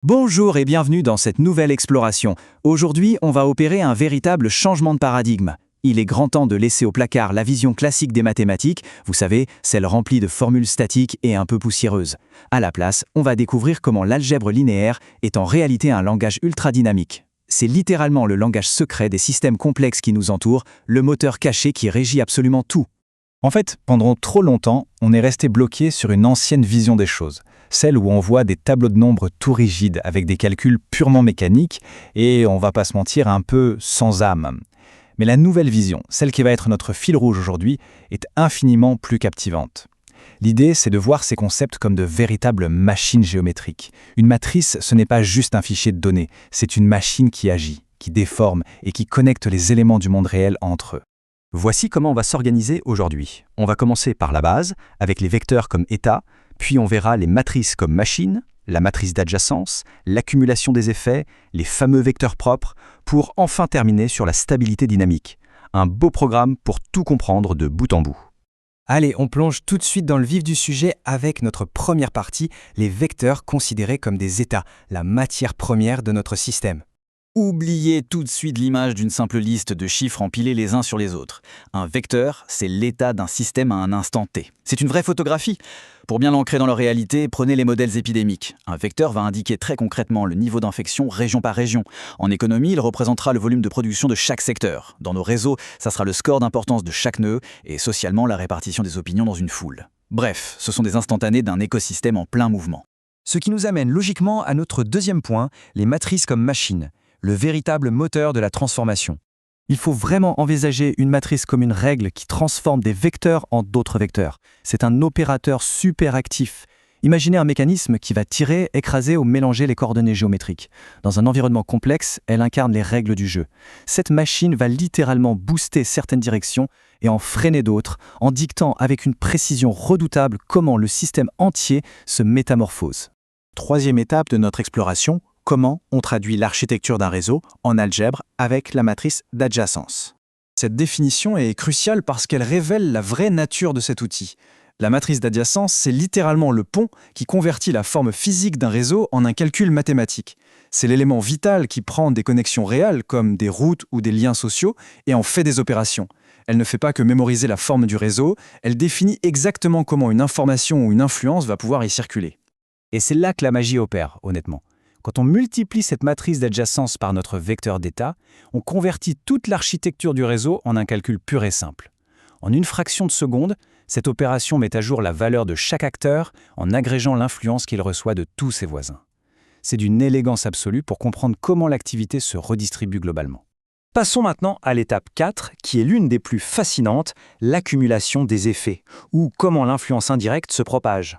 Bonjour et bienvenue dans cette nouvelle exploration. Aujourd'hui, on va opérer un véritable changement de paradigme. Il est grand temps de laisser au placard la vision classique des mathématiques, vous savez, celle remplie de formules statiques et un peu poussiéreuse. À la place, on va découvrir comment l'algèbre linéaire est en réalité un langage ultra dynamique. C'est littéralement le langage secret des systèmes complexes qui nous entourent, le moteur caché qui régit absolument tout. En fait, pendant trop longtemps, on est resté bloqué sur une ancienne vision des choses, celle où on voit des tableaux de nombres tout rigides avec des calculs purement mécaniques et, on va pas se mentir, un peu sans âme. Mais la nouvelle vision, celle qui va être notre fil rouge aujourd'hui, est infiniment plus captivante. L'idée, c'est de voir ces concepts comme de véritables machines géométriques. Une matrice, ce n'est pas juste un fichier de données, c'est une machine qui agit, qui déforme et qui connecte les éléments du monde réel entre eux. Voici comment on va s'organiser aujourd'hui. On va commencer par la base, avec les vecteurs comme état, puis on verra les matrices comme machines, la matrice d'adjacence, l'accumulation des effets, les fameux vecteurs propres, pour enfin terminer sur la stabilité dynamique. Un beau programme pour tout comprendre de bout en bout. Allez, on plonge tout de suite dans le vif du sujet avec notre première partie, les vecteurs considérés comme des états, la matière première de notre système. Oubliez tout de suite l'image d'une simple liste de chiffres empilés les uns sur les autres. Un vecteur, c'est l'état d'un système à un instant T. C'est une vraie photographie. Pour bien l'ancrer dans la réalité, prenez les modèles épidémiques. Un vecteur va indiquer très concrètement le niveau d'infection région par région. En économie, il représentera le volume de production de chaque secteur. Dans nos réseaux, ça sera le score d'importance de chaque nœud et socialement la répartition des opinions dans une foule. Bref, ce sont des instantanés d'un écosystème en plein mouvement. Ce qui nous amène logiquement à notre deuxième point, les matrices comme machines, le véritable moteur de la transformation. Il faut vraiment envisager une matrice comme une règle qui transforme des vecteurs en d'autres vecteurs. C'est un opérateur super actif. Imaginez un mécanisme qui va tirer, écraser ou mélanger les coordonnées géométriques. Dans un environnement complexe, elle incarne les règles du jeu. Cette machine va littéralement booster certaines directions et en freiner d'autres, en dictant avec une précision redoutable comment le système entier se métamorphose. Troisième étape de notre exploration, comment on traduit l'architecture d'un réseau en algèbre avec la matrice d'adjacence. Cette définition est cruciale parce qu'elle révèle la vraie nature de cet outil. La matrice d'adjacence, c'est littéralement le pont qui convertit la forme physique d'un réseau en un calcul mathématique. C'est l'élément vital qui prend des connexions réelles, comme des routes ou des liens sociaux, et en fait des opérations. Elle ne fait pas que mémoriser la forme du réseau, elle définit exactement comment une information ou une influence va pouvoir y circuler. Et c'est là que la magie opère, honnêtement. Quand on multiplie cette matrice d'adjacence par notre vecteur d'état, on convertit toute l'architecture du réseau en un calcul pur et simple. En une fraction de seconde, cette opération met à jour la valeur de chaque acteur en agrégeant l'influence qu'il reçoit de tous ses voisins. C'est d'une élégance absolue pour comprendre comment l'activité se redistribue globalement. Passons maintenant à l'étape 4, qui est l'une des plus fascinantes, l'accumulation des effets, ou comment l'influence indirecte se propage.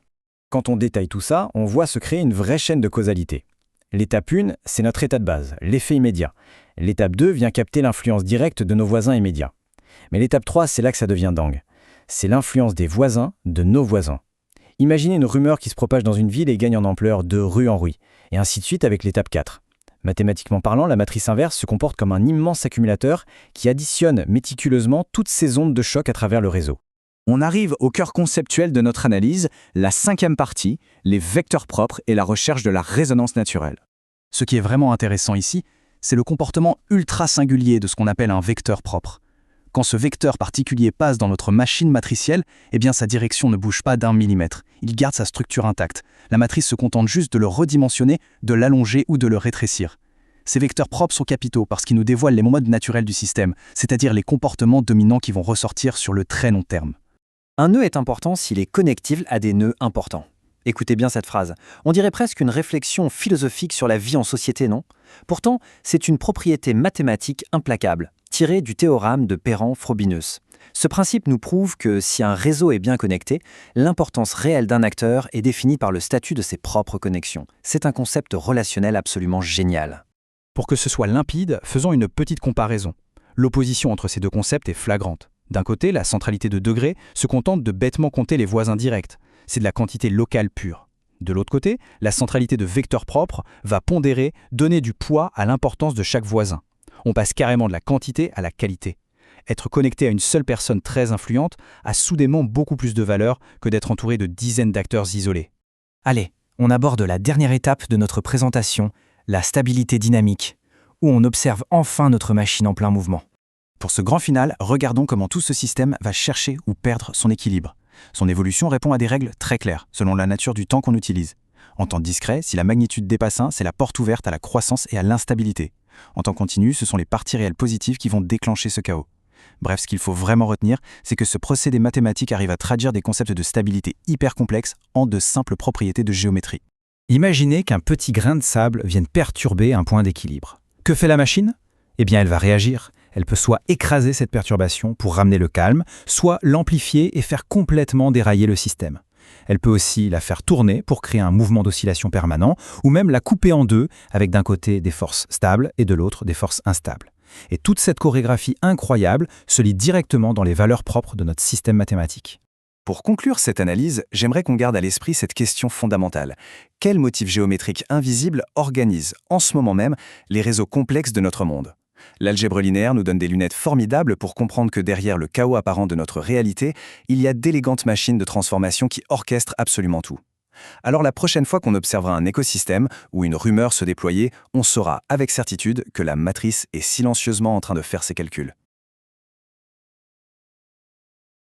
Quand on détaille tout ça, on voit se créer une vraie chaîne de causalité. L'étape 1, c'est notre état de base, l'effet immédiat. L'étape 2 vient capter l'influence directe de nos voisins immédiats. Mais l'étape 3, c'est là que ça devient dingue. C'est l'influence des voisins de nos voisins. Imaginez une rumeur qui se propage dans une ville et gagne en ampleur de rue en rue, et ainsi de suite avec l'étape 4. Mathématiquement parlant, la matrice inverse se comporte comme un immense accumulateur qui additionne méticuleusement toutes ces ondes de choc à travers le réseau. On arrive au cœur conceptuel de notre analyse, la cinquième partie, les vecteurs propres et la recherche de la résonance naturelle. Ce qui est vraiment intéressant ici, c'est le comportement ultra singulier de ce qu'on appelle un vecteur propre. Quand ce vecteur particulier passe dans notre machine matricielle, eh bien sa direction ne bouge pas d'1 millimètre. Il garde sa structure intacte. La matrice se contente juste de le redimensionner, de l'allonger ou de le rétrécir. Ces vecteurs propres sont capitaux parce qu'ils nous dévoilent les modes naturels du système, c'est-à-dire les comportements dominants qui vont ressortir sur le très long terme. Un nœud est important s'il est connectible à des nœuds importants. Écoutez bien cette phrase. On dirait presque une réflexion philosophique sur la vie en société, non? Pourtant, c'est une propriété mathématique implacable, tirée du théorème de Perron-Frobenius. Ce principe nous prouve que si un réseau est bien connecté, l'importance réelle d'un acteur est définie par le statut de ses propres connexions. C'est un concept relationnel absolument génial. Pour que ce soit limpide, faisons une petite comparaison. L'opposition entre ces deux concepts est flagrante. D'un côté, la centralité de degré se contente de bêtement compter les voisins directs. C'est de la quantité locale pure. De l'autre côté, la centralité de vecteur propre va pondérer, donner du poids à l'importance de chaque voisin. On passe carrément de la quantité à la qualité. Être connecté à une seule personne très influente a soudainement beaucoup plus de valeur que d'être entouré de dizaines d'acteurs isolés. Allez, on aborde la dernière étape de notre présentation, la stabilité dynamique, où on observe enfin notre machine en plein mouvement. Pour ce grand final, regardons comment tout ce système va chercher ou perdre son équilibre. Son évolution répond à des règles très claires, selon la nature du temps qu'on utilise. En temps discret, si la magnitude dépasse 1, c'est la porte ouverte à la croissance et à l'instabilité. En temps continu, ce sont les parties réelles positives qui vont déclencher ce chaos. Bref, ce qu'il faut vraiment retenir, c'est que ce procédé mathématique arrive à traduire des concepts de stabilité hyper complexes en de simples propriétés de géométrie. Imaginez qu'un petit grain de sable vienne perturber un point d'équilibre. Que fait la machine ? Eh bien, elle va réagir. Elle peut soit écraser cette perturbation pour ramener le calme, soit l'amplifier et faire complètement dérailler le système. Elle peut aussi la faire tourner pour créer un mouvement d'oscillation permanent, ou même la couper en deux, avec d'un côté des forces stables et de l'autre des forces instables. Et toute cette chorégraphie incroyable se lie directement dans les valeurs propres de notre système mathématique. Pour conclure cette analyse, j'aimerais qu'on garde à l'esprit cette question fondamentale. Quel motif géométrique invisible organise, en ce moment même, les réseaux complexes de notre monde ? L'algèbre linéaire nous donne des lunettes formidables pour comprendre que derrière le chaos apparent de notre réalité, il y a d'élégantes machines de transformation qui orchestrent absolument tout. Alors la prochaine fois qu'on observera un écosystème ou une rumeur se déployer, on saura avec certitude que la matrice est silencieusement en train de faire ses calculs.